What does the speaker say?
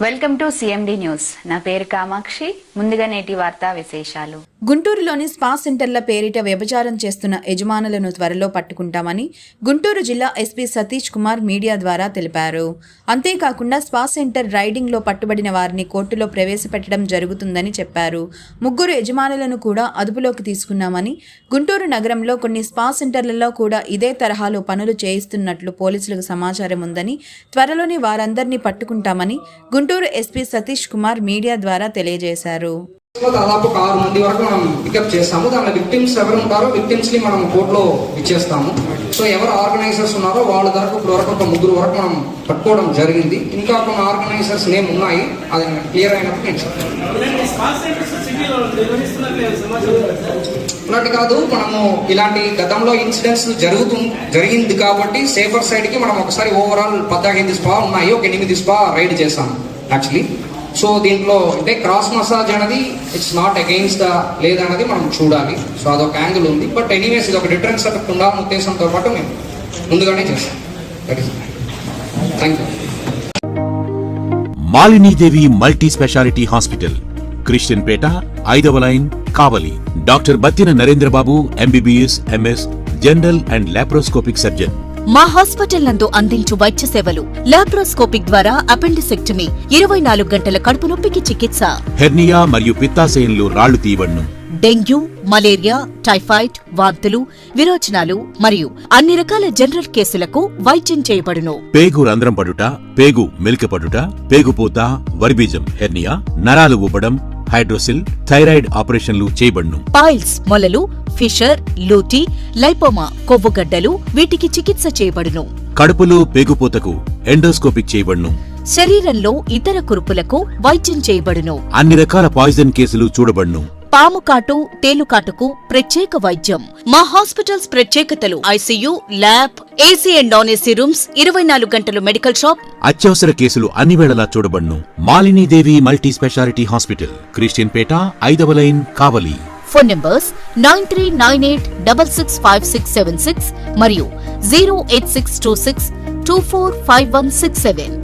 Welcome to CMD news. నా పేరు కామాక్షి. ముందుగా నేటి వార్తా విశేషాలు. గుంటూరులోని స్పా సెంటర్ల పేరిట వ్యభిచారం చేస్తున్న యజమానులను త్వరలో పట్టుకుంటామని గుంటూరు జిల్లా ఎస్పీ సతీష్ కుమార్ మీడియా ద్వారా తెలిపారు. అంతేకాకుండా స్పా సెంటర్ రైడింగ్లో పట్టుబడిన వారిని కోర్టులో ప్రవేశపెట్టడం జరుగుతుందని చెప్పారు. 3 యజమానులను కూడా అదుపులోకి తీసుకున్నామని, గుంటూరు నగరంలో కొన్ని స్పా సెంటర్లలో కూడా ఇదే తరహాలో పనులు చేయిస్తున్నట్లు పోలీసులకు సమాచారం ఉందని, త్వరలోనే వారందరినీ పట్టుకుంటామని గుంటూరు ఎస్పీ సతీష్ కుమార్ మీడియా ద్వారా తెలియజేశారు. దాదాపు 6 మంది వరకు మనం పికప్ చేస్తాము. దాని విక్టిమ్స్ ఎవరు ఉంటారో విక్టిమ్స్ ని మనం కోర్టులో ఇచ్చేస్తాము. సో ఎవరు ఆర్గనైజర్స్ ఉన్నారో వాళ్ళ వరకు ఇప్పుడు వరకు ఒక 3 వరకు మనం పట్టుకోవడం జరిగింది. ఇంకా కొన్ని ఆర్గనైజర్స్ నేమ్ ఉన్నాయి, అది క్లియర్ అయినప్పుడు నేను ఉన్నట్టు కాదు. మనము ఇలాంటి గతంలో ఇన్సిడెంట్స్ జరిగింది కాబట్టి సేఫర్ సైడ్ కి మనం ఒకసారి ఓవరాల్ 18 స్పా ఉన్నాయి, ఒక 8 స్పా రైడ్ చేస్తాము యాక్చువల్లీ. సో దీంట్లో అంటే క్రాస్ మసాజ్ అనేది ఇట్స్ నాట్ అగెయిన్స్ట్ లేదన్నది మనం చూడాలి. సో అదొక యాంగిల్ ఉంది. బట్ ఎనీవేస్ ఇది ఒక డిఫరెన్స్ ఎఫెక్ట్ ఉండాలన్న ఉద్దేశంతో పాటు మేము ముందుగానే చేస్తాం. Thank you. Malinidevi multi speciality hospital, Christian Peta, 5వ line, Kavali. Doctor Battina Narendrababu, MBBS, MS, general and laparoscopic surgeon. మా హాస్పిటల్ నందు అందించు వైద్య సేవలు: లాప్రోస్కోపిక్ ద్వారా అపెండిసెక్టమీ, 24 గంటల కడుపు నొప్పికి చికిత్స, హెర్నియా మరియు పిత్తాశయంలో రాళ్లు తీయబడును, డెంగ్యూ, మలేరియా, టైఫాయిడ్, వాంతులు, విరోచనాలు మరియు అన్ని రకాల జనరల్ కేసులకు వైద్యం చేయబడును. పేగు రంధ్రం పడుట, పేగు మెలికపడుట, పేగుపూత, వర్బీజం, హెర్నియా, నరాలు ఊపడం, హైడ్రోసిల్, థైరాయిడ్ ఆపరేషన్లు చేయబడును. పైల్స్, మొలలు, ఫిషర్, లూటీ, లైపోమా, కొవ్వుగడ్డలు, వీటికి చికిత్స చేయబడును. కడుపులో పేగుపూతకు ఎండోస్కోపిక్ చేయబడును. శరీరంలో ఇతర కురుపులకు వైద్యం చేయబడును. అన్ని రకాల పాయిజన్ కేసులు చూడబడును. పాము కాటు, తేలుకాటుకు ప్రత్యేక వైద్యం. మా హాస్పిటల్స్ ప్రత్యేకతలు: ICU, lab, AC and non AC rooms, 24 గంటలు మెడికల్ షాప్. అత్యవసర కేసులు అన్ని వేళలా చూడబడును. Malinidevi multi speciality hospital, Christian Peta, 5వ లైన్, కావలి. ఫోన్ నంబర్స్ 9398665676 మరియు 08626245167.